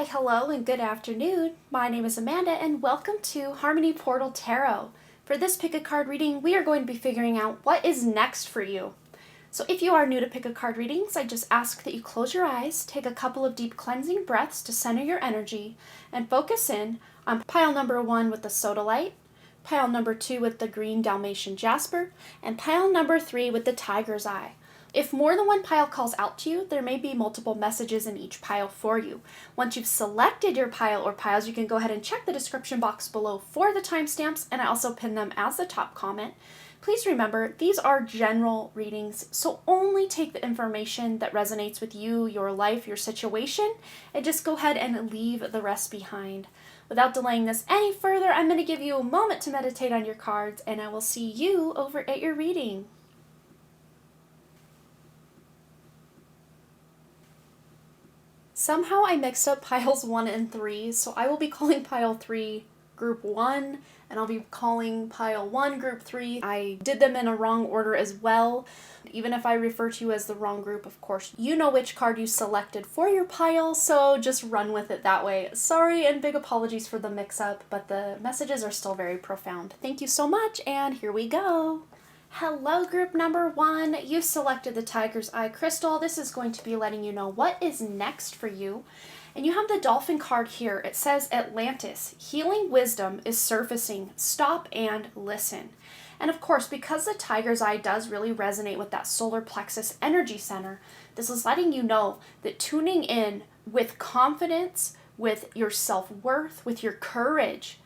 hello, and good afternoon. My name is Amanda, and welcome to Harmony Portal Tarot. For this pick a card reading, we are going to be figuring out what is next for you. So if you are new to pick a card readings, I just ask that you close your eyes, take a couple of deep cleansing breaths to center your energy, and focus in on pile number 1 with the Sodalite, pile number 2 with the green Dalmatian Jasper, and pile number 3 with the Tiger's Eye. If more than one pile calls out to you, there may be multiple messages in each pile for you. Once you've selected your pile or piles, you can go ahead and check the description box below for the timestamps, and I also pin them as the top comment. Please remember, these are general readings, so only take the information that resonates with you, your life, your situation, and just go ahead and leave the rest behind. Without delaying this any further, I'm going to give you a moment to meditate on your cards, and I will see you over at your reading. Somehow I mixed up piles 1 and 3, so I will be calling pile 3 group 1, and I'll be calling pile 1 group 3. I did them in a wrong order as well. Even if I refer to you as the wrong group, of course, you know which card you selected for your pile, so just run with it that way. Sorry and big apologies for the mix-up, but the messages are still very profound. Thank you so much, and here we go. Hello, group number 1. You selected the Tiger's Eye crystal. This is going to be letting you know what is next for you. And you have the Dolphin card here. It says Atlantis. Healing wisdom is surfacing. Stop and listen. And of course, because the Tiger's Eye does really resonate with that solar plexus energy center, this is letting you know that tuning in with confidence, with your self-worth, with your courage,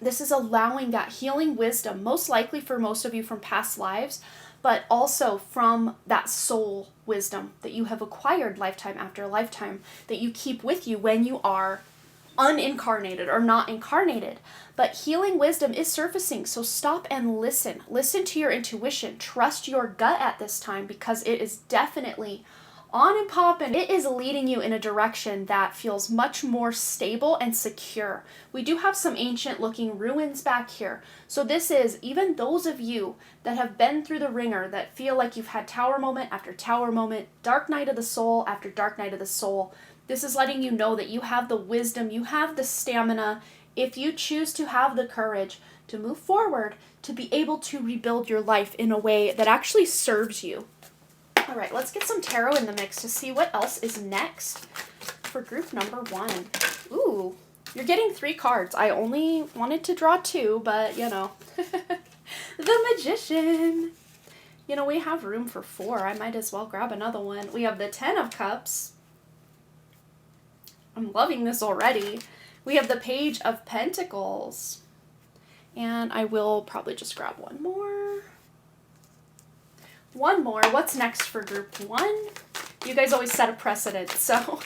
this is allowing that healing wisdom, most likely for most of you from past lives, but also from that soul wisdom that you have acquired lifetime after lifetime, that you keep with you when you are unincarnated or not incarnated. But healing wisdom is surfacing, so stop and listen. Listen to your intuition. Trust your gut at this time, because it is definitely on and poppin'. It is leading you in a direction that feels much more stable and secure. We do have some ancient looking ruins back here. So this is even those of you that have been through the ringer, that feel like you've had tower moment after tower moment, dark night of the soul after dark night of the soul. This is letting you know that you have the wisdom, you have the stamina, if you choose to have the courage to move forward, to be able to rebuild your life in a way that actually serves you. All right, let's get some tarot in the mix to see what else is next for group number 1. Ooh, you're getting 3 cards. I only wanted to draw 2, but you know. The Magician. You know, we have room for 4. I might as well grab another one. We have the 10 of Cups. I'm loving this already. We have the Page of Pentacles. And I will probably just grab one more. One more. What's next for group 1? You guys always set a precedent, so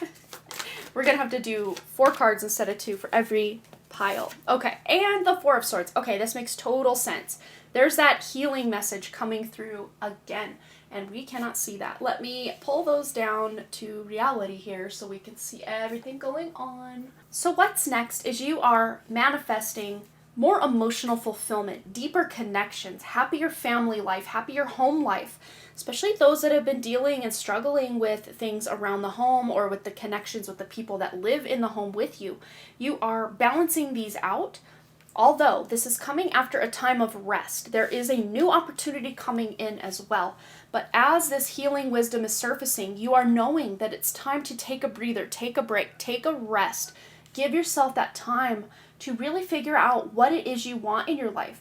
we're going to have to do 4 cards instead of 2 for every pile. Okay, and the 4 of Swords. Okay, this makes total sense. There's that healing message coming through again, and we cannot see that. Let me pull those down to reality here so we can see everything going on. So what's next is you are manifesting more emotional fulfillment, deeper connections, happier family life, happier home life, especially those that have been dealing and struggling with things around the home or with the connections with the people that live in the home with you. You are balancing these out. Although this is coming after a time of rest, there is a new opportunity coming in as well. But as this healing wisdom is surfacing, you are knowing that it's time to take a breather, take a break, take a rest. Give yourself that time to really figure out what it is you want in your life,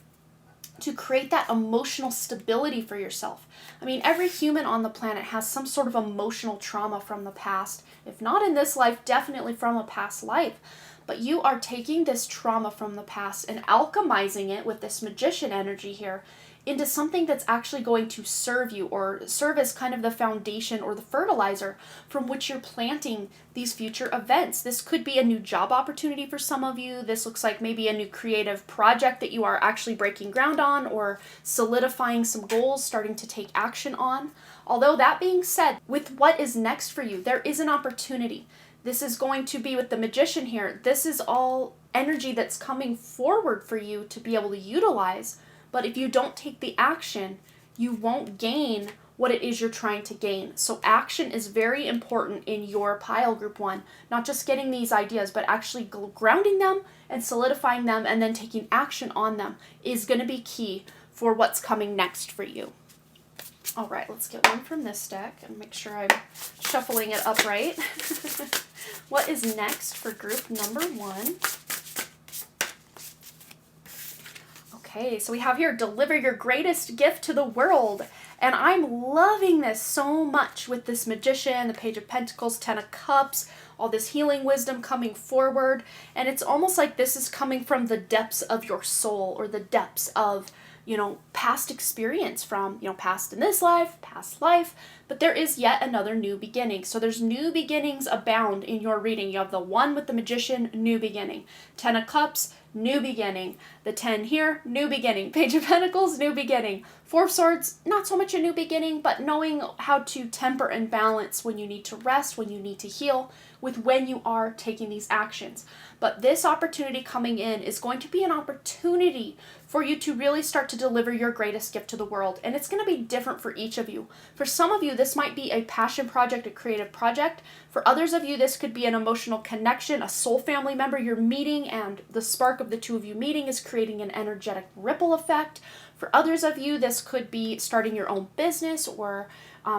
to create that emotional stability for yourself. I mean, every human on the planet has some sort of emotional trauma from the past. If not in this life, definitely from a past life. But you are taking this trauma from the past and alchemizing it with this Magician energy here into something that's actually going to serve you, or serve as kind of the foundation or the fertilizer from which you're planting these future events. This could be a new job opportunity for some of you. This looks like maybe a new creative project that you are actually breaking ground on, or solidifying some goals, starting to take action on. Although that being said, with what is next for you, there is an opportunity. This is going to be with the Magician here. This is all energy that's coming forward for you to be able to utilize. But if you don't take the action, you won't gain what it is you're trying to gain. So action is very important in your pile group 1, not just getting these ideas, but actually grounding them and solidifying them and then taking action on them is going to be key for what's coming next for you. All right, let's get one from this deck and make sure I'm shuffling it upright. What is next for group number 1? Okay, so we have here, deliver your greatest gift to the world. And I'm loving this so much with this Magician, the Page of Pentacles, 10 of Cups, all this healing wisdom coming forward. And it's almost like this is coming from the depths of your soul, or the depths of, past experience from, past in this life, past life. But there is yet another new beginning. So there's new beginnings abound in your reading. You have the 1 with the Magician, new beginning. 10 of Cups, new beginning. The 10 here, new beginning. Page of Pentacles, new beginning. 4 of Swords, not so much a new beginning, but knowing how to temper and balance when you need to rest, when you need to heal, with when you are taking these actions. But this opportunity coming in is going to be an opportunity for you to really start to deliver your greatest gift to the world. And it's going to be different for each of you. For some of you, this might be a passion project, a creative project. For others of you, this could be an emotional connection, a soul family member you're meeting, and the spark of the two of you meeting is creating an energetic ripple effect. For others of you, this could be starting your own business, or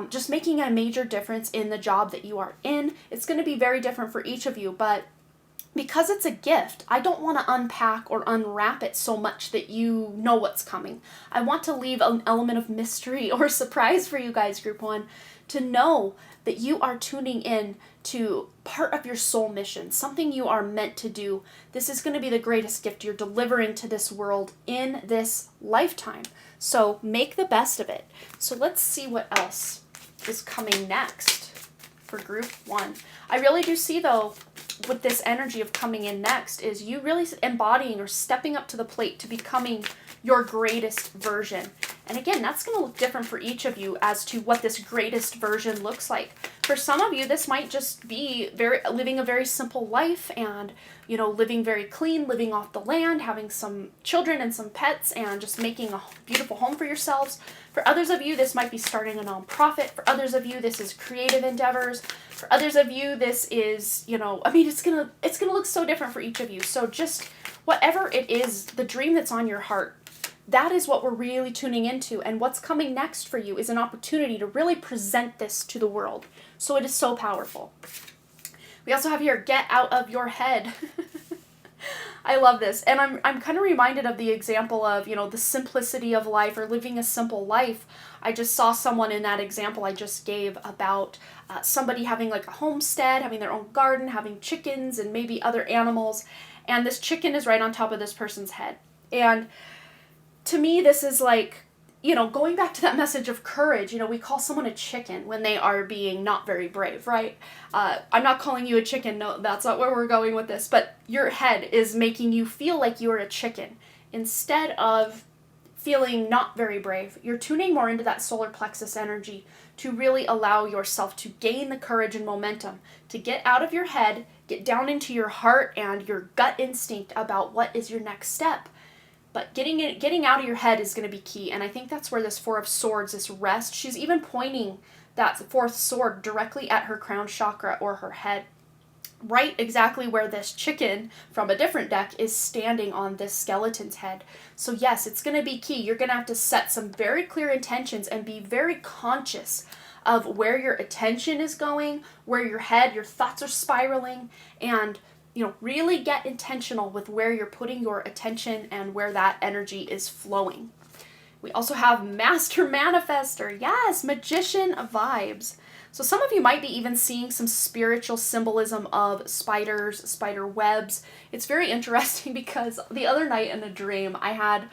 just making a major difference in the job that you are in. It's going to be very different for each of you, but because it's a gift, I don't want to unpack or unwrap it so much that you know what's coming. I want to leave an element of mystery or surprise for you guys, group 1, to know that you are tuning in to part of your soul mission, something you are meant to do. This is going to be the greatest gift you're delivering to this world in this lifetime. So make the best of it. So let's see what else is coming next for group 1. I really do see, though, with this energy of coming in next, is you really embodying or stepping up to the plate to becoming your greatest version. And again, that's going to look different for each of you as to what this greatest version looks like. For some of you, this might just be living a very simple life and, living very clean, living off the land, having some children and some pets, and just making a beautiful home for yourselves. For others of you, this might be starting a nonprofit. For others of you, this is creative endeavors. For others of you, this is, it's gonna look so different for each of you. So just whatever it is, the dream that's on your heart, that is what we're really tuning into. And what's coming next for you is an opportunity to really present this to the world. So it is so powerful. We also have here, get out of your head. I love this. And I'm kind of reminded of the example of, the simplicity of life, or living a simple life. I just saw someone in that example I just gave about somebody having like a homestead, having their own garden, having chickens and maybe other animals. And this chicken is right on top of this person's head. And to me, this is like, going back to that message of courage, we call someone a chicken when they are being not very brave, right? I'm not calling you a chicken. No, that's not where we're going with this. But your head is making you feel like you're a chicken. Instead of feeling not very brave, you're tuning more into that solar plexus energy to really allow yourself to gain the courage and momentum to get out of your head, get down into your heart and your gut instinct about what is your next step. But getting out of your head is going to be key. And I think that's where this 4 of Swords, this rest, she's even pointing that 4th sword directly at her crown chakra or her head. Right exactly where this chicken from a different deck is standing on this skeleton's head. So yes, it's going to be key. You're going to have to set some very clear intentions and be very conscious of where your attention is going, where your thoughts are spiraling, and really get intentional with where you're putting your attention and where that energy is flowing. We also have Master Manifester. Yes, Magician vibes. So some of you might be even seeing some spiritual symbolism of spiders, spider webs. It's very interesting because the other night in a dream I had,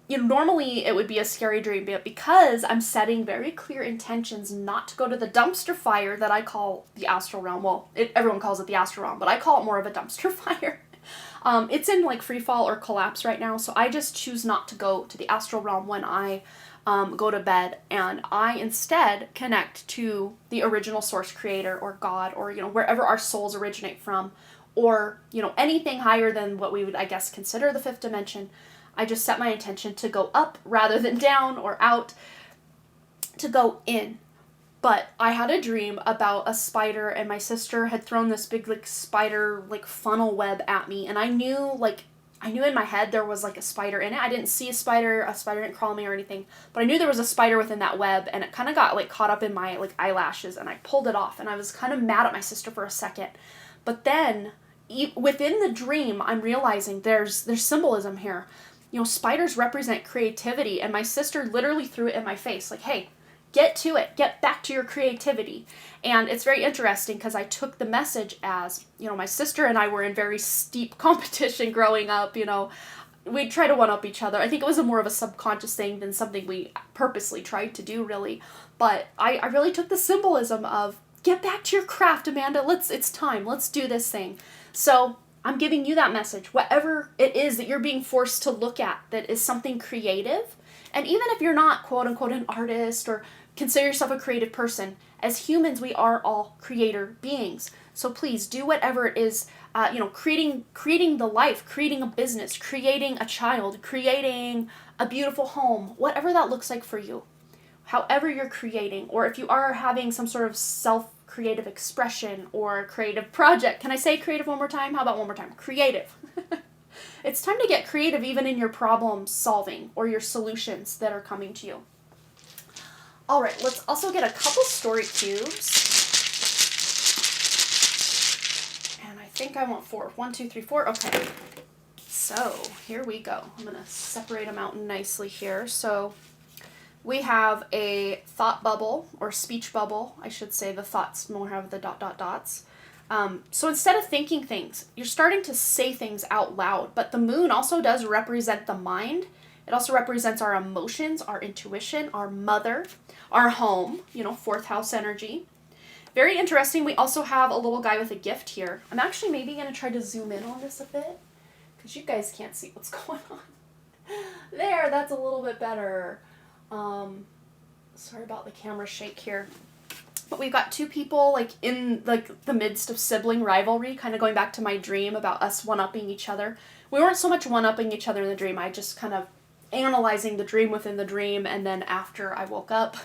normally it would be a scary dream, but because I'm setting very clear intentions not to go to the dumpster fire that I call the astral realm. Well, everyone calls it the astral realm, but I call it more of a dumpster fire. It's in like free fall or collapse right now, so I just choose not to go to the astral realm when I go to bed, and I instead connect to the original source creator or God, or wherever our souls originate from, or anything higher than what we would, I guess, consider the 5th dimension. I just set my intention to go up rather than down or out, to go in. But I had a dream about a spider, and my sister had thrown this big, like, spider, like, funnel web at me, and I knew in my head there was, like, a spider in it. I didn't see a spider didn't crawl on me or anything, but I knew there was a spider within that web, and it kind of got, like, caught up in my, like, eyelashes, and I pulled it off, and I was kind of mad at my sister for a second. But then, within the dream, I'm realizing there's symbolism here. You know, spiders represent creativity, and my sister literally threw it in my face, like, hey, get to it. Get back to your creativity. And it's very interesting because I took the message as, you know, my sister and I were in very steep competition growing up, you know. We'd try to one-up each other. I think it was more of a subconscious thing than something we purposely tried to do, really. But I really took the symbolism of, get back to your craft, Amanda. It's time. Let's do this thing. So I'm giving you that message. Whatever it is that you're being forced to look at that is something creative, and even if you're not, quote-unquote, an artist or consider yourself a creative person, as humans, we are all creator beings. So please do whatever it is, creating the life, creating a business, creating a child, creating a beautiful home, whatever that looks like for you. However you're creating, or if you are having some sort of self-creative expression or creative project. Can I say creative one more time? How about one more time? Creative. It's time to get creative even in your problem solving or your solutions that are coming to you. All right, let's also get a couple story cubes. And I think I want 4. 1, 2, 3, 4. Okay. So here we go. I'm going to separate them out nicely here. So we have a thought bubble, or speech bubble, I should say. The thoughts more have the ... dots. So instead of thinking things, you're starting to say things out loud. But the moon also does represent the mind. It also represents our emotions, our intuition, our mother, our home, you know, 4th house energy. Very interesting. We also have a little guy with a gift here. I'm actually maybe going to try to zoom in on this a bit because you guys can't see what's going on. There, that's a little bit better. Sorry about the camera shake here. But we've got 2 people like in like the midst of sibling rivalry, kind of going back to my dream about us one-upping each other. We weren't so much one-upping each other in the dream. I just kind of analyzing the dream within the dream, and then after I woke up,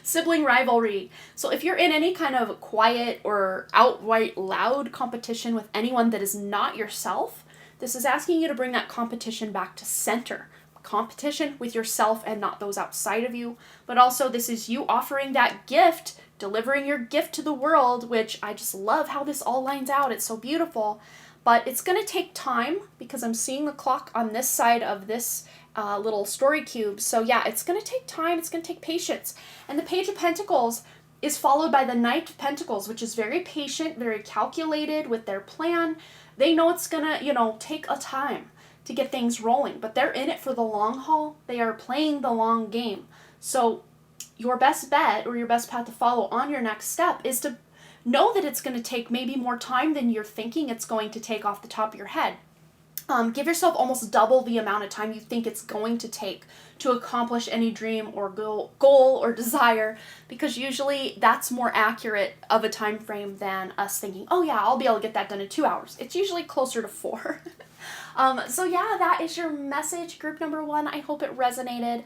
sibling rivalry. So if you're in any kind of quiet or outright loud competition with anyone that is not yourself, this is asking you to bring that competition back to center. Competition with yourself and not those outside of you. But also this is you offering that gift, delivering your gift to the world, which I just love how this all lines out. It's so beautiful. But it's going to take time because I'm seeing the clock on this side of this little story cube. So yeah, it's going to take time. It's going to take patience. And the Page of Pentacles is followed by the Knight of Pentacles, which is very patient, very calculated with their plan. They know it's going to, take a time to get things rolling, but they're in it for the long haul. They are playing the long game. So your best bet or your best path to follow on your next step is to know that it's going to take maybe more time than you're thinking it's going to take off the top of your head. Give yourself almost double the amount of time you think it's going to take to accomplish any dream or goal or desire, because usually that's more accurate of a time frame than us thinking, oh yeah, I'll be able to get that done in 2 hours. It's usually closer to 4. So yeah, that is your message, group number 1. I hope it resonated.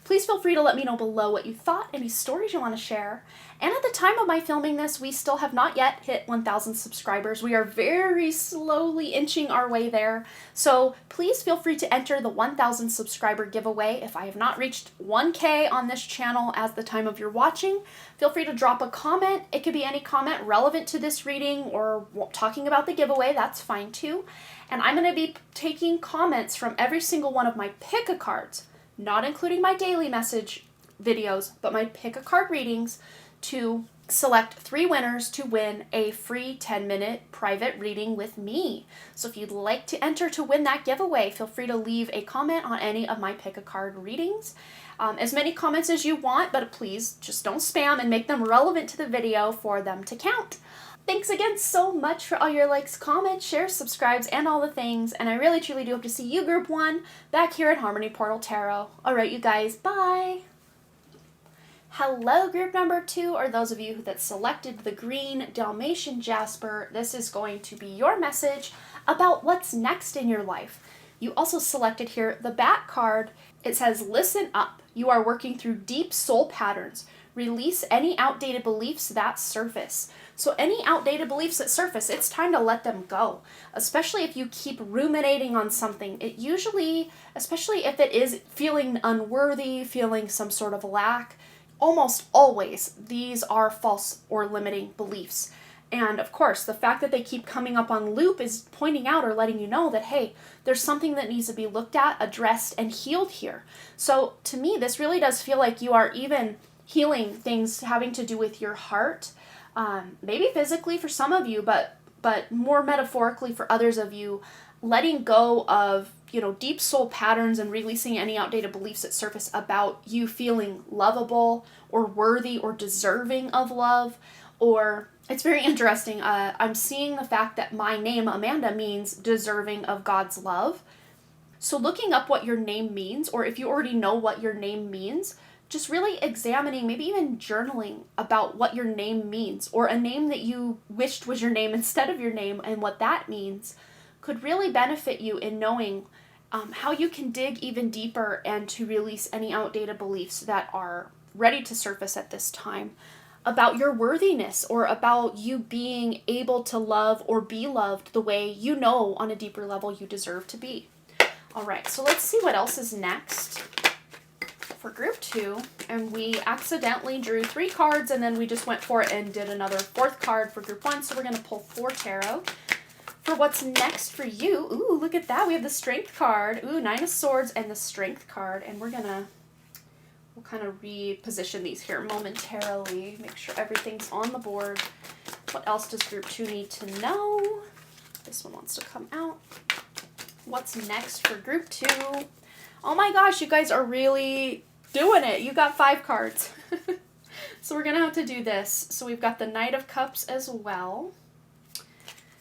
Please feel free to let me know below what you thought, any stories you want to share. And at the time of my filming this, we still have not yet hit 1,000 subscribers. We are very slowly inching our way there. So please feel free to enter the 1,000 subscriber giveaway. If I have not reached 1K on this channel at the time of your watching, feel free to drop a comment. It could be any comment relevant to this reading or talking about the giveaway. That's fine too. And I'm going to be taking comments from every single one of my pick-a-cards, not including my daily message videos, but my pick-a-card readings, to select 3 winners to win a free 10-minute private reading with me. So if you'd like to enter to win that giveaway, feel free to leave a comment on any of my pick-a-card readings. As many comments as you want, but please just don't spam and make them relevant to the video for them to count. Thanks again so much for all your likes, comments, shares, subscribes, and all the things. And I really truly do hope to see you, Group 1, back here at Harmony Portal Tarot. Alright, you guys, bye! Hello, group number 2, or those of you that selected the green Dalmatian Jasper. This is going to be your message about what's next in your life. You also selected here the Bat card. It says, listen up. You are working through deep soul patterns. release any outdated beliefs that surface. So any outdated beliefs that surface, it's time to let them go. Especially if you keep ruminating on something. It usually, especially if it is feeling unworthy, feeling some sort of lack, almost always these are false or limiting beliefs. And of course, the fact that they keep coming up on loop is pointing out or letting you know that, hey, there's something that needs to be looked at, addressed, and healed here. So to me, this really does feel like you are even healing things having to do with your heart, maybe physically for some of you, but more metaphorically for others of you, letting go of, deep soul patterns and releasing any outdated beliefs that surface about you feeling lovable or worthy or deserving of love. Or it's very interesting. I'm seeing the fact that my name, Amanda, means deserving of God's love. So looking up what your name means, or if you already know what your name means, just really examining, maybe even journaling about what your name means, or a name that you wished was your name instead of your name and what that means, could really benefit you in knowing how you can dig even deeper and to release any outdated beliefs that are ready to surface at this time about your worthiness or about you being able to love or be loved the way you know on a deeper level you deserve to be. All right, so let's see what else is next for group 2. And we accidentally drew 3 cards and then we just went for it and did another 4th card for group 1. So we're going to pull 4 tarot. For what's next for you, ooh, look at that. We have the Strength card. Ooh, 9 of Swords and the Strength card. And we'll kind of reposition these here momentarily. Make sure everything's on the board. What else does group 2 need to know? This one wants to come out. What's next for group 2? Oh my gosh, you guys are really doing it. You got 5 cards. So we're going to have to do this. So we've got the Knight of Cups as well.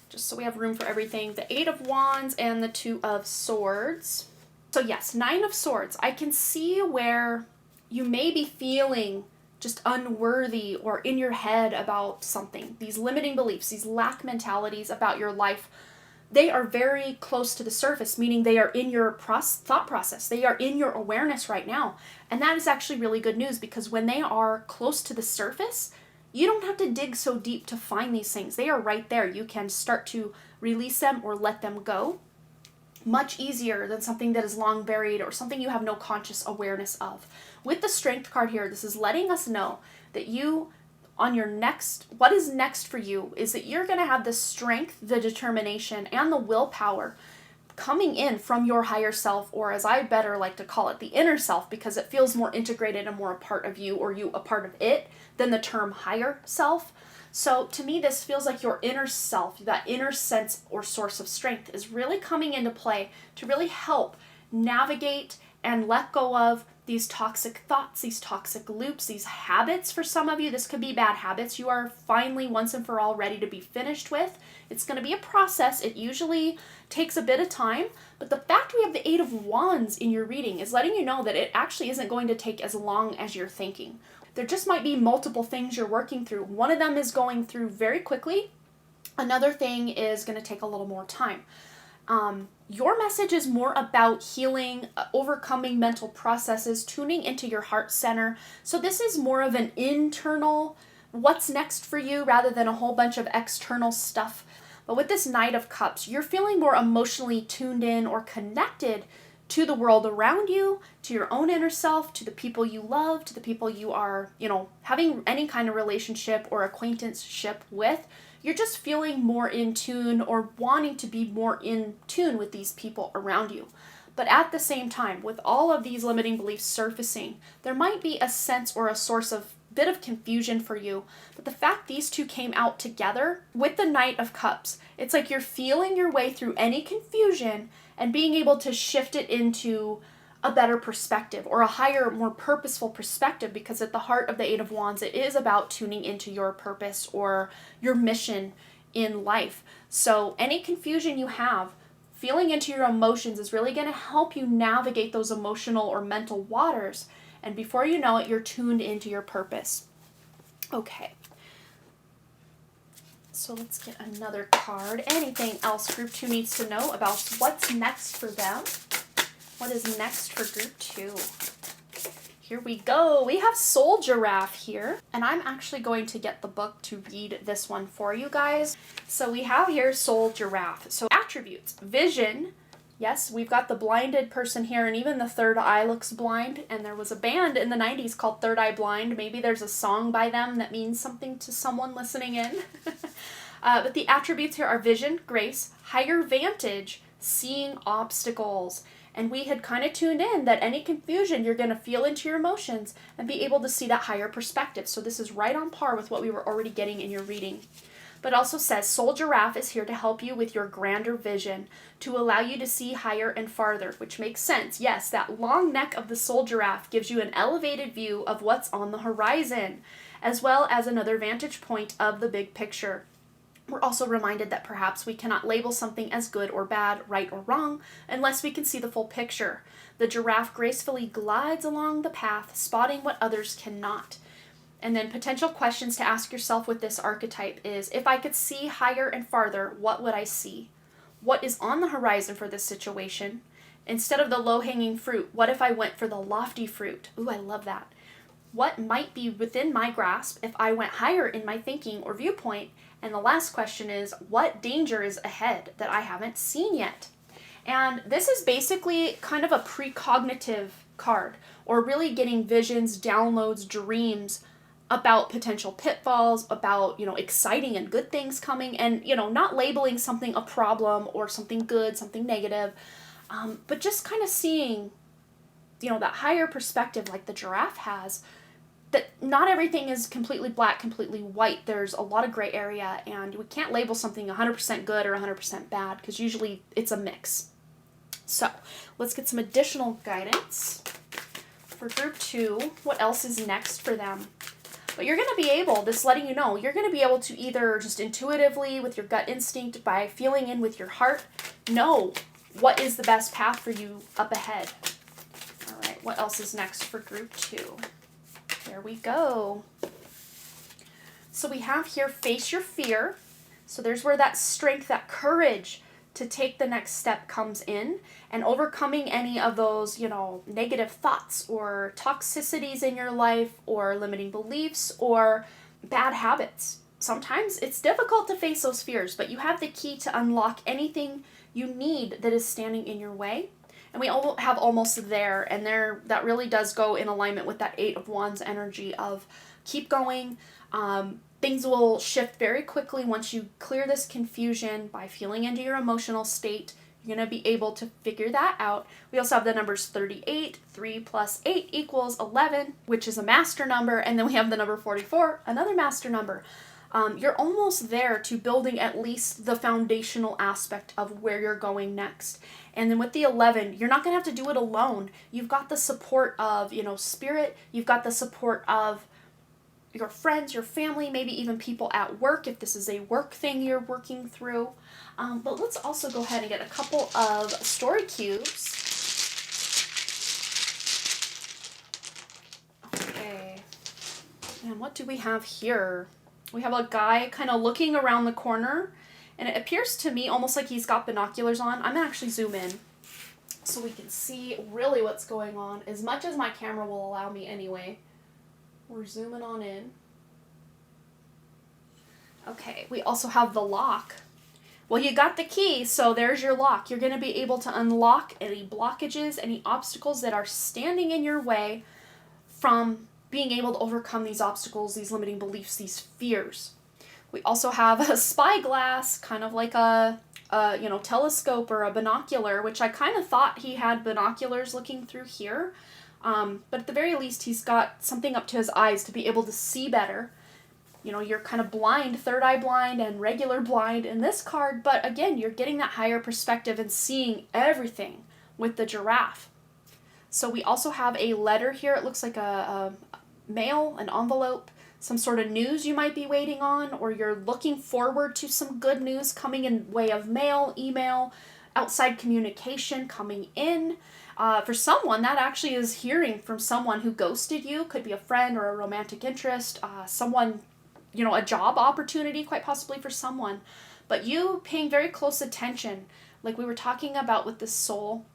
Just so we have room for everything. The 8 of Wands and the 2 of Swords. So yes, 9 of Swords. I can see where you may be feeling just unworthy or in your head about something. These limiting beliefs, these lack mentalities about your life, they are very close to the surface, meaning they are in your thought process. They are in your awareness right now. And that is actually really good news, because when they are close to the surface, you don't have to dig so deep to find these things. They are right there. You can start to release them or let them go much easier than something that is long buried or something you have no conscious awareness of. With the Strength card here, this is letting us know that you, on your next, what is next for you is that you're going to have the strength, the determination, and the willpower coming in from your higher self, or as I better like to call it, the inner self, because it feels more integrated and more a part of you, or you a part of it, than the term higher self. So to me, this feels like your inner self, that inner sense or source of strength is really coming into play to really help navigate and let go of these toxic thoughts, these toxic loops, these habits. For some of you, this could be bad habits you are finally once and for all ready to be finished with. It's going to be a process. It usually takes a bit of time, but the fact we have the 8 of Wands in your reading is letting you know that it actually isn't going to take as long as you're thinking. There just might be multiple things you're working through. One of them is going through very quickly. Another thing is going to take a little more time. Your message is more about healing, overcoming mental processes, tuning into your heart center. So this is more of an internal, what's next for you, rather than a whole bunch of external stuff. But with this Knight of Cups, you're feeling more emotionally tuned in or connected to the world around you, to your own inner self, to the people you love, to the people you are, having any kind of relationship or acquaintanceship with. You're just feeling more in tune or wanting to be more in tune with these people around you. But at the same time, with all of these limiting beliefs surfacing, there might be a sense or a source of bit of confusion for you. But the fact these two came out together with the Knight of Cups, it's like you're feeling your way through any confusion and being able to shift it into a better perspective or a higher, more purposeful perspective, because at the heart of the 8 of Wands, it is about tuning into your purpose or your mission in life. So any confusion you have, feeling into your emotions is really going to help you navigate those emotional or mental waters. And before you know it, you're tuned into your purpose. Okay. So let's get another card. Anything else Group 2 needs to know about what's next for them? What is next for Group 2? Here we go. We have Soul Giraffe here, and I'm actually going to get the book to read this one for you guys. So we have here Soul Giraffe. So attributes, vision. Yes, we've got the blinded person here, and even the third eye looks blind, and there was a band in the 90s called Third Eye Blind. Maybe there's a song by them that means something to someone listening in. But the attributes here are vision, grace, higher vantage, seeing obstacles. And we had kind of tuned in that any confusion, you're going to feel into your emotions and be able to see that higher perspective. So this is right on par with what we were already getting in your reading. But also says, Soul Giraffe is here to help you with your grander vision, to allow you to see higher and farther, which makes sense. Yes, that long neck of the Soul Giraffe gives you an elevated view of what's on the horizon, as well as another vantage point of the big picture. We're also reminded that perhaps we cannot label something as good or bad, right or wrong, unless we can see the full picture. The giraffe gracefully glides along the path, spotting what others cannot. And then potential questions to ask yourself with this archetype is, if I could see higher and farther, what would I see? What is on the horizon for this situation? Instead of the low-hanging fruit, what if I went for the lofty fruit? Ooh, I love that. What might be within my grasp if I went higher in my thinking or viewpoint? And the last question is, what danger is ahead that I haven't seen yet? And this is basically kind of a precognitive card, or really getting visions, downloads, dreams about potential pitfalls, about, exciting and good things coming, and, not labeling something a problem or something good, something negative, but just kind of seeing, that higher perspective like the giraffe has, that not everything is completely black, completely white. There's a lot of gray area, and we can't label something 100% good or 100% bad, because usually it's a mix. So let's get some additional guidance for group 2. What else is next for them? But you're going to be able, this letting you know, you're going to be able to either just intuitively with your gut instinct, by feeling in with your heart, know what is the best path for you up ahead. All right, what else is next for group 2? There we go. So we have here, face your fear. So there's where that strength, that courage to take the next step comes in, and overcoming any of those, negative thoughts or toxicities in your life, or limiting beliefs or bad habits. Sometimes it's difficult to face those fears, but you have the key to unlock anything you need that is standing in your way. And we all have almost there, and that really does go in alignment with that 8 of Wands energy of keep going. Things will shift very quickly once you clear this confusion by feeling into your emotional state. You're going to be able to figure that out. We also have the numbers 38, 3 plus 8 equals 11, which is a master number. And then we have the number 44, another master number. You're almost there to building at least the foundational aspect of where you're going next. And then with the 11, you're not going to have to do it alone. You've got the support of, spirit. You've got the support of your friends, your family, maybe even people at work if this is a work thing you're working through. But let's also go ahead and get a couple of story cubes. Okay. And what do we have here? We have a guy kind of looking around the corner, and it appears to me almost like he's got binoculars on. I'm going to actually zoom in so we can see really what's going on, as much as my camera will allow me anyway. We're zooming on in. Okay, we also have the lock. Well, you got the key, so there's your lock. You're going to be able to unlock any blockages, any obstacles that are standing in your way from being able to overcome these obstacles, these limiting beliefs, these fears. We also have a spyglass, kind of like a telescope or a binocular, which I kind of thought he had binoculars looking through here. But at the very least, he's got something up to his eyes to be able to see better. You're kind of blind, third eye blind and regular blind in this card, but again, you're getting that higher perspective and seeing everything with the giraffe. So we also have a letter here. It looks like a mail, an envelope, some sort of news you might be waiting on, or you're looking forward to some good news coming in way of mail, email, outside communication coming in. For someone, that actually is hearing from someone who ghosted you. Could be a friend or a romantic interest, someone, a job opportunity, quite possibly for someone. But you paying very close attention, like we were talking about with the soul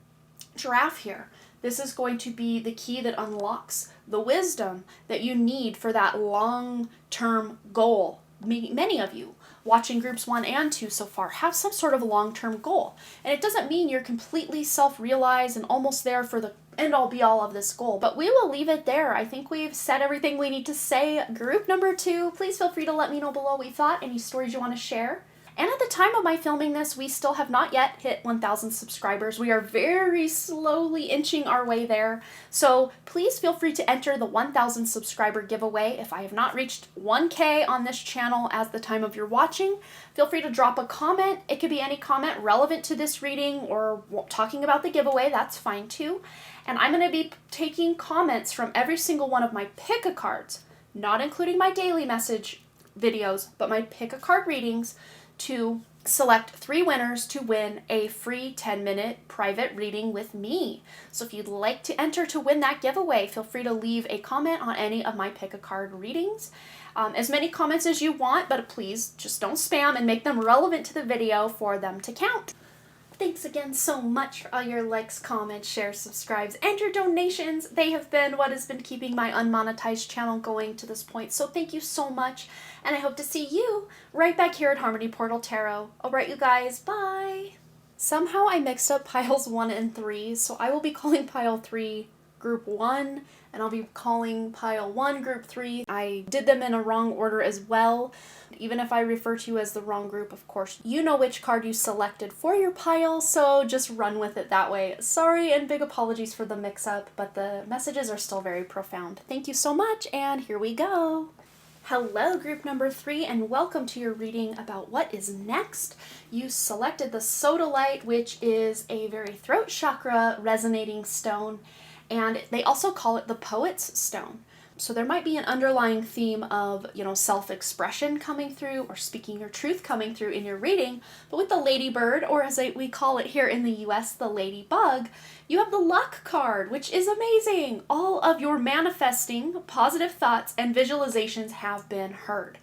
giraffe here. This is going to be the key that unlocks the wisdom that you need for that long-term goal. Many of you watching groups 1 and 2 so far have some sort of long-term goal. And it doesn't mean you're completely self-realized and almost there for the end-all be-all of this goal, but we will leave it there. I think we've said everything we need to say. Group number 2, please feel free to let me know below what you thought, any stories you want to share. And at the time of my filming this, we still have not yet hit 1,000 subscribers. We are very slowly inching our way there. So please feel free to enter the 1,000 subscriber giveaway. If I have not reached 1K on this channel at the time of your watching, feel free to drop a comment. It could be any comment relevant to this reading or talking about the giveaway. That's fine too. And I'm going to be taking comments from every single one of my pick-a-cards, not including my daily message videos, but my pick-a-card readings, to select 3 winners to win a free 10-minute private reading with me. So if you'd like to enter to win that giveaway, feel free to leave a comment on any of my pick-a-card readings. As many comments as you want, but please just don't spam and make them relevant to the video for them to count. Thanks again so much for all your likes, comments, shares, subscribes, and your donations. They have been what has been keeping my unmonetized channel going to this point. So thank you so much, and I hope to see you right back here at Harmony Portal Tarot. All right, you guys, bye. Somehow I mixed up piles 1 and 3, so I will be calling pile 3 group 1, and I'll be calling pile 1 group 3. I did them in a wrong order as well. Even if I refer to you as the wrong group, of course, you know which card you selected for your pile, so just run with it that way. Sorry and big apologies for the mix-up, but the messages are still very profound. Thank you so much, and here we go. Hello, group number 3, and welcome to your reading about what is next. You selected the Sodalite, which is a very throat chakra resonating stone, and they also call it the Poet's Stone. So there might be an underlying theme of, self-expression coming through or speaking your truth coming through in your reading. But with the Ladybird, or as we call it here in the US, the Ladybug, you have the Luck card, which is amazing. All of your manifesting positive thoughts and visualizations have been heard.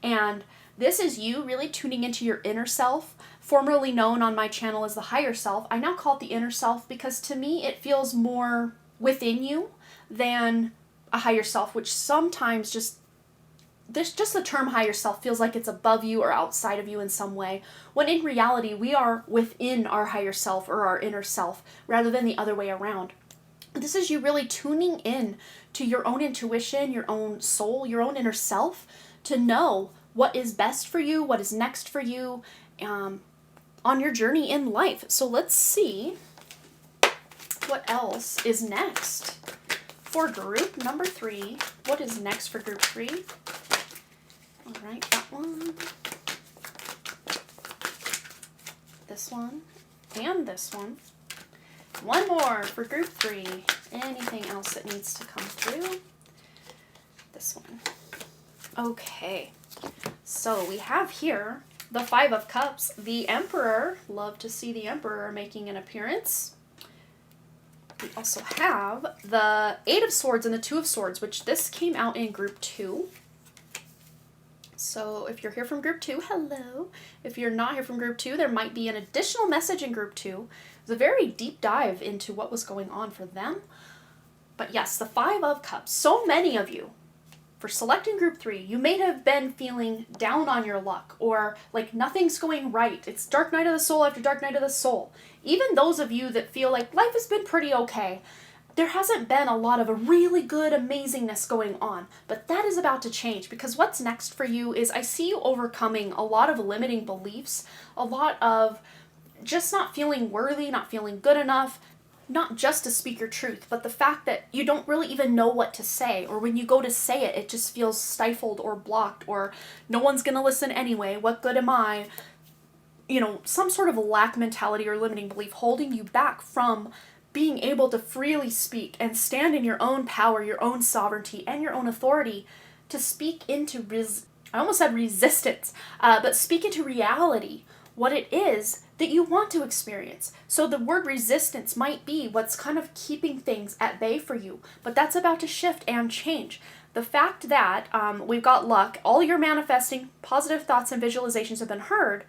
And this is you really tuning into your inner self, formerly known on my channel as the higher self. I now call it the inner self because to me it feels more within you than a higher self, which sometimes just the term higher self feels like it's above you or outside of you in some way, when in reality we are within our higher self or our inner self rather than the other way around. This is you really tuning in to your own intuition, your own soul, your own inner self to know what is best for you, what is next for you on your journey in life. So let's see what else is next. For group number 3, what is next for group 3? All right, that one, this one, and this one. One more for group 3. Anything else that needs to come through? This one. Okay, so we have here the 5 of Cups, the Emperor. Love to see the Emperor making an appearance. We also have the 8 of Swords and the 2 of Swords, which this came out in group 2. So if you're here from group 2, hello. If you're not here from group 2, there might be an additional message in group 2. It's a very deep dive into what was going on for them. But yes, the 5 of Cups. So many of you, for selecting group 3, you may have been feeling down on your luck or like nothing's going right. It's dark night of the soul after dark night of the soul. Even those of you that feel like life has been pretty okay, there hasn't been a lot of a really good amazingness going on, but that is about to change because what's next for you is I see you overcoming a lot of limiting beliefs, a lot of just not feeling worthy, not feeling good enough, not just to speak your truth, but the fact that you don't really even know what to say, or when you go to say it, it just feels stifled or blocked, or no one's gonna listen anyway, what good am I? Some sort of a lack mentality or limiting belief holding you back from being able to freely speak and stand in your own power, your own sovereignty, and your own authority to speak into, I almost said resistance, but speak into reality, what it is that you want to experience. So the word resistance might be what's kind of keeping things at bay for you, but that's about to shift and change. The fact that we've got luck, all your manifesting positive thoughts and visualizations have been heard.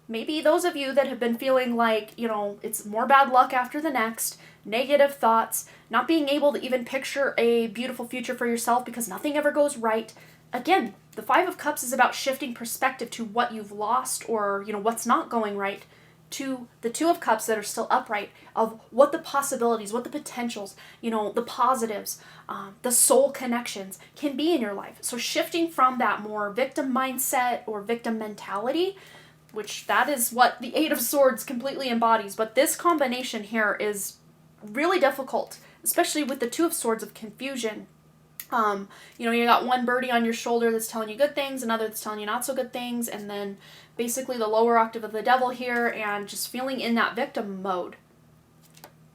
Maybe those of you that have been feeling like, it's more bad luck after the next, negative thoughts, not being able to even picture a beautiful future for yourself because nothing ever goes right. Again, the Five of Cups is about shifting perspective to what you've lost or, what's not going right, to the Two of Cups that are still upright, of what the possibilities, what the potentials, the positives, the soul connections can be in your life. So shifting from that more victim mindset or victim mentality, which that is what the Eight of Swords completely embodies. But this combination here is really difficult, especially with the Two of Swords of confusion. You got one birdie on your shoulder that's telling you good things, another that's telling you not so good things, and then basically the lower octave of the devil here, and just feeling in that victim mode.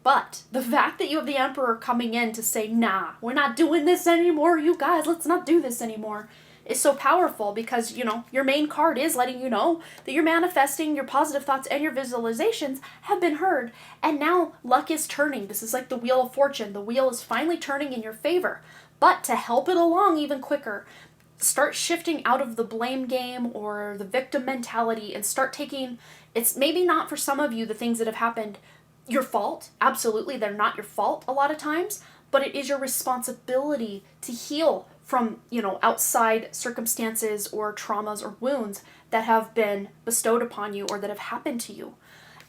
But the fact that you have the Emperor coming in to say, nah, we're not doing this anymore, you guys, let's not do this anymore, is so powerful because, your main card is letting you know that you're manifesting, your positive thoughts and your visualizations have been heard, and now luck is turning. This is like the Wheel of Fortune. The wheel is finally turning in your favor. But to help it along even quicker, start shifting out of the blame game or the victim mentality and start taking, it's maybe not for some of you the things that have happened your fault. Absolutely, they're not your fault a lot of times, but it is your responsibility to heal from, outside circumstances or traumas or wounds that have been bestowed upon you or that have happened to you.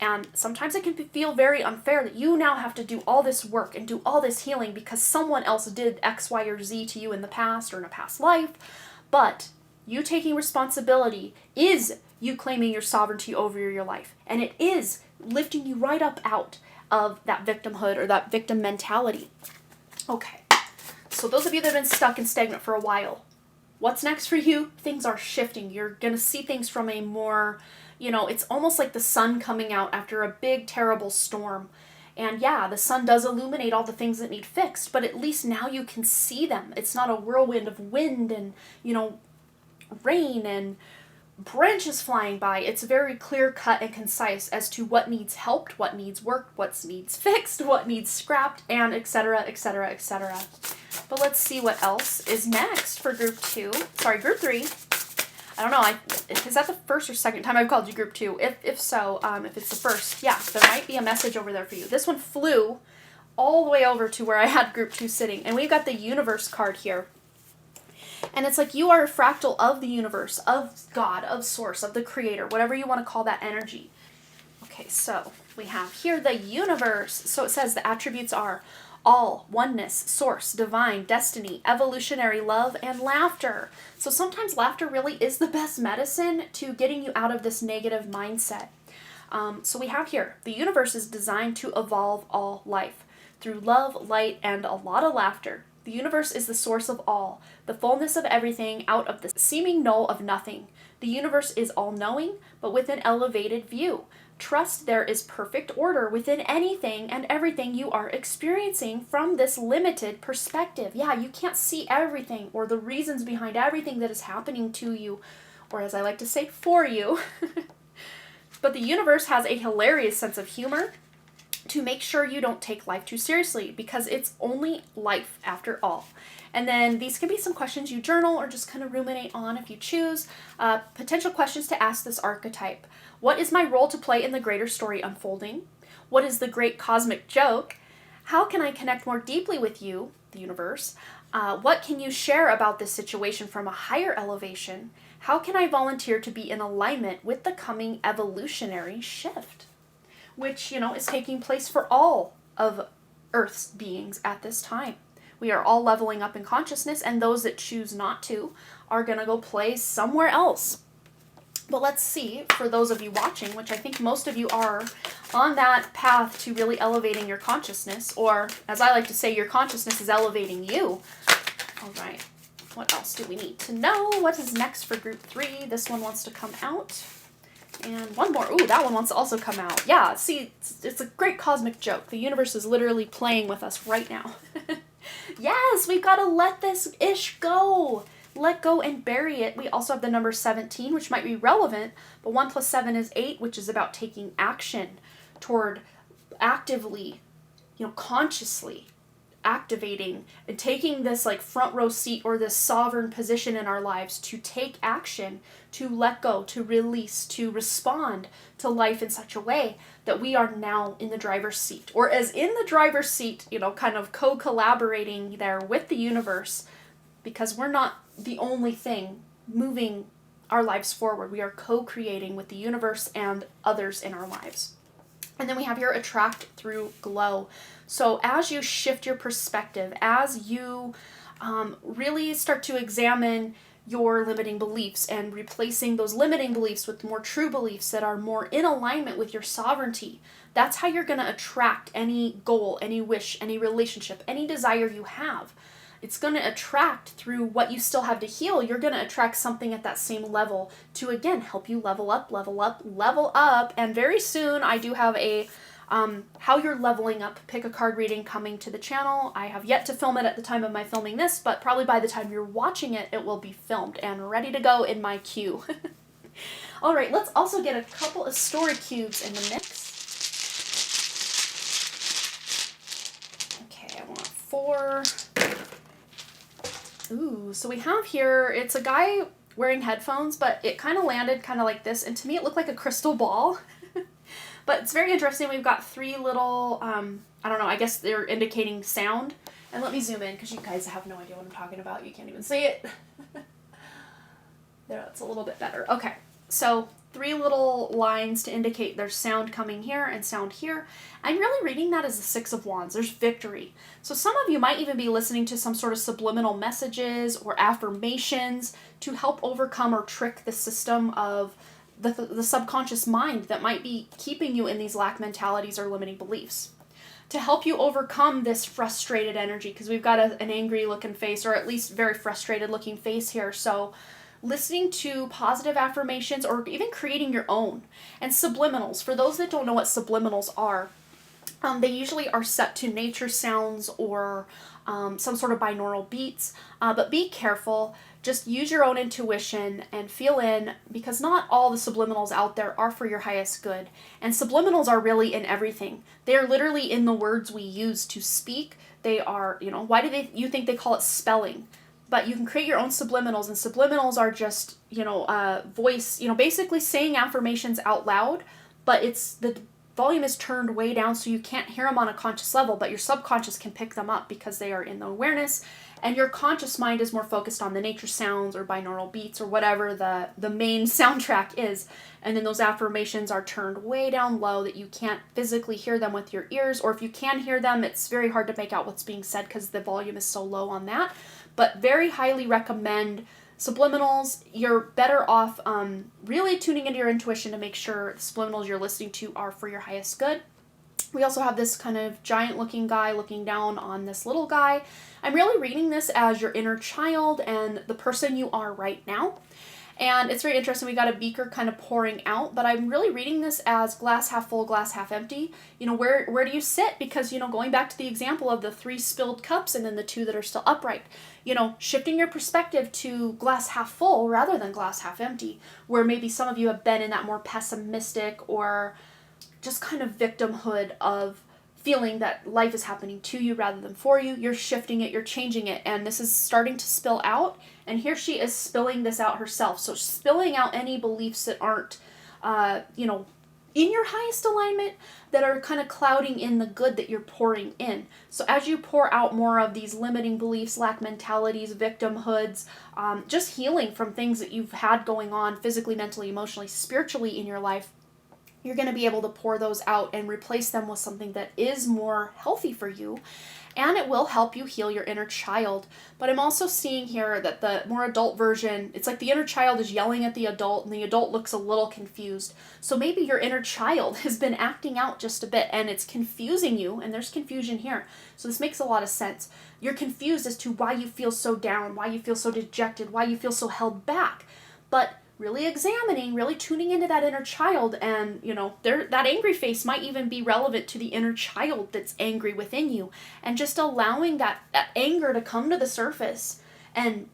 And sometimes it can feel very unfair that you now have to do all this work and do all this healing because someone else did X, Y, or Z to you in the past or in a past life. But you taking responsibility is you claiming your sovereignty over your life. And it is lifting you right up out of that victimhood or that victim mentality. Okay, so those of you that have been stuck and stagnant for a while, what's next for you? Things are shifting. You're going to see things from a more, it's almost like the sun coming out after a big, terrible storm. And yeah, the sun does illuminate all the things that need fixed, but at least now you can see them. It's not a whirlwind of wind and, rain and branches flying by. It's very clear cut and concise as to what needs helped, what needs worked, what needs fixed, what needs scrapped, and etc., etc., etc. But let's see what else is next for group 3. I don't know, is that the first or second time I've called you group 2? If so, if it's the first, yeah, there might be a message over there for you. This one flew all the way over to where I had group 2 sitting, and we've got the universe card here. And it's like you are a fractal of the universe, of God, of source, of the creator, whatever you want to call that energy. Okay, so we have here the universe. So it says the attributes are all, oneness, source, divine, destiny, evolutionary love, and laughter. So sometimes laughter really is the best medicine to getting you out of this negative mindset. So we have here, the universe is designed to evolve all life through love, light, and a lot of laughter. The universe is the source of all, the fullness of everything out of the seeming null of nothing. The universe is all-knowing, but with an elevated view. Trust there is perfect order within anything and everything you are experiencing from this limited perspective. Yeah, you can't see everything or the reasons behind everything that is happening to you, or as I like to say, for you. But the universe has a hilarious sense of humor to make sure you don't take life too seriously, because it's only life after all. And then these can be some questions you journal or just kind of ruminate on if you choose. Potential questions to ask this archetype. What is my role to play in the greater story unfolding? What is the great cosmic joke? How can I connect more deeply with you, the universe? What can you share about this situation from a higher elevation? How can I volunteer to be in alignment with the coming evolutionary shift? Which, is taking place for all of Earth's beings at this time. We are all leveling up in consciousness, and those that choose not to are going to go play somewhere else. But let's see, for those of you watching, which I think most of you are on that path to really elevating your consciousness, or as I like to say, your consciousness is elevating you. All right, what else do we need to know? What is next for group 3? This one wants to come out. And one more. Ooh, that one wants to also come out. Yeah, see, it's a great cosmic joke. The universe is literally playing with us right now. Yes, we've got to let this ish go. Let go and bury it. We also have the number 17, which might be relevant, but 1 plus 7 is 8, which is about taking action toward actively, consciously activating and taking this like front row seat or this sovereign position in our lives to take action, to let go, to release, to respond to life in such a way that we are now in the driver's seat, or as in the driver's seat, kind of co-collaborating there with the universe, because we're not the only thing moving our lives forward. We are co-creating with the universe and others in our lives. And then we have here attract through glow. So as you shift your perspective, as you really start to examine your limiting beliefs and replacing those limiting beliefs with more true beliefs that are more in alignment with your sovereignty, that's how you're going to attract any goal, any wish, any relationship, any desire you have. It's going to attract through what you still have to heal. You're going to attract something at that same level to, again, help you level up. And very soon I do have a how you're leveling up pick a card reading coming to the channel. I have yet to film it at the time of my filming this, but probably by the time you're watching it, it will be filmed and ready to go in my queue. All right, let's also get a couple of story cubes in the mix. Okay, I want 4. Ooh, so we have here, it's a guy wearing headphones, but it kind of landed kind of like this, and to me it looked like a crystal ball. But it's very interesting. We've got 3 little, I don't know, I guess they're indicating sound. And let me zoom in because you guys have no idea what I'm talking about. You can't even see it. There, that's a little bit better. Okay, so 3 little lines to indicate there's sound coming here and sound here. I'm really reading that as the 6 of Wands. There's victory. So some of you might even be listening to some sort of subliminal messages or affirmations to help overcome or trick the system of the subconscious mind that might be keeping you in these lack mentalities or limiting beliefs. To help you overcome this frustrated energy, because we've got an angry looking face, or at least very frustrated looking face here. So listening to positive affirmations or even creating your own. And subliminals, for those that don't know what subliminals are, they usually are set to nature sounds or some sort of binaural beats, but be careful. Just use your own intuition and feel in, because not all the subliminals out there are for your highest good. And subliminals are really in everything. They are literally in the words we use to speak. They are, why do you think they call it spelling? But you can create your own subliminals, and subliminals are just, voice, basically saying affirmations out loud, but the volume is turned way down so you can't hear them on a conscious level, but your subconscious can pick them up because they are in the awareness, and your conscious mind is more focused on the nature sounds or binaural beats or whatever the main soundtrack is. And then those affirmations are turned way down low that you can't physically hear them with your ears, or if you can hear them, it's very hard to make out what's being said because the volume is so low on that. But very highly recommend subliminals. You're better off really tuning into your intuition to make sure the subliminals you're listening to are for your highest good. We also have this kind of giant looking guy looking down on this little guy. I'm really reading this as your inner child and the person you are right now. And it's very interesting. We got a beaker kind of pouring out, but I'm really reading this as glass half full, glass half empty. Where do you sit? Because, going back to the example of the 3 spilled cups and then the 2 that are still upright, shifting your perspective to glass half full rather than glass half empty, where maybe some of you have been in that more pessimistic or just kind of victimhood of feeling that life is happening to you rather than for you. You're shifting it, you're changing it, and this is starting to spill out. And here she is spilling this out herself. So spilling out any beliefs that aren't, in your highest alignment, that are kind of clouding in the good that you're pouring in. So as you pour out more of these limiting beliefs, lack mentalities, victimhoods, just healing from things that you've had going on physically, mentally, emotionally, spiritually in your life, you're going to be able to pour those out and replace them with something that is more healthy for you. And it will help you heal your inner child. But I'm also seeing here that the more adult version, it's like the inner child is yelling at the adult and the adult looks a little confused. So maybe your inner child has been acting out just a bit and it's confusing you, and there's confusion here. So this makes a lot of sense. You're confused as to why you feel so down, why you feel so dejected, why you feel so held back. But really examining, really tuning into that inner child, and that angry face might even be relevant to the inner child that's angry within you, and just allowing that anger to come to the surface and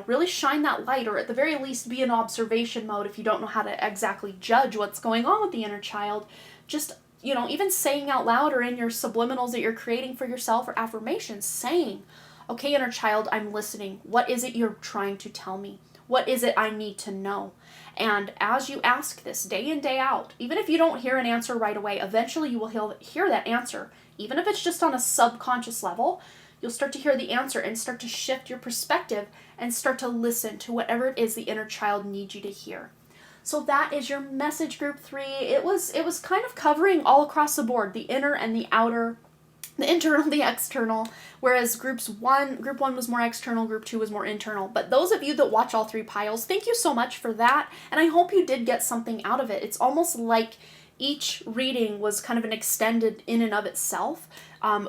really shine that light, or at the very least be in observation mode if you don't know how to exactly judge what's going on with the inner child. Just you know, even saying out loud or in your subliminals that you're creating for yourself or affirmations, saying, okay, inner child, I'm listening. What is it you're trying to tell me? What is it I need to know? And as you ask this day in, day out, even if you don't hear an answer right away, eventually you will hear that answer. Even if it's just on a subconscious level, you'll start to hear the answer and start to shift your perspective and start to listen to whatever it is the inner child needs you to hear. So that is your message, group 3. It was kind of covering all across the board, the inner and the outer, the internal, the external, whereas group 1 was more external, group 2 was more internal. But those of you that watch all 3 piles, thank you so much for that, and I hope you did get something out of it. It's almost like each reading was kind of an extended in and of itself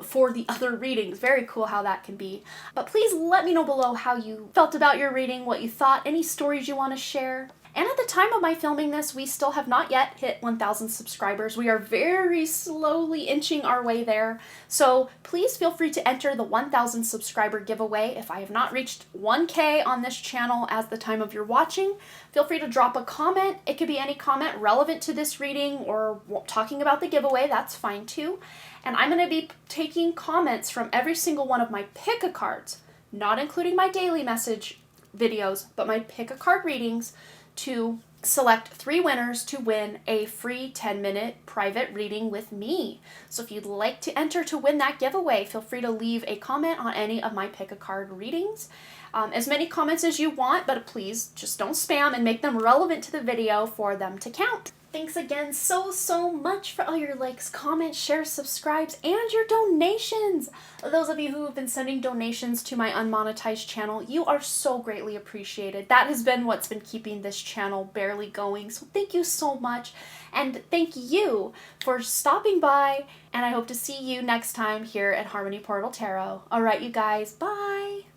for the other readings. Very cool how that can be. But please let me know below how you felt about your reading, what you thought, any stories you want to share. And at the time of my filming this, we still have not yet hit 1,000 subscribers. We are very slowly inching our way there. So please feel free to enter the 1,000 subscriber giveaway. If I have not reached 1K on this channel at the time of your watching, feel free to drop a comment. It could be any comment relevant to this reading or talking about the giveaway. That's fine too. And I'm going to be taking comments from every single one of my pick-a-cards, not including my daily message videos, but my pick-a-card readings, to select 3 winners to win a free 10-minute private reading with me. So if you'd like to enter to win that giveaway, feel free to leave a comment on any of my pick-a-card readings. As many comments as you want, but please just don't spam and make them relevant to the video for them to count. Thanks again so much for all your likes, comments, shares, subscribes, and your donations. Those of you who have been sending donations to my unmonetized channel, you are so greatly appreciated. That has been what's been keeping this channel barely going. So thank you so much. And thank you for stopping by. And I hope to see you next time here at Harmony Portal Tarot. All right, you guys. Bye.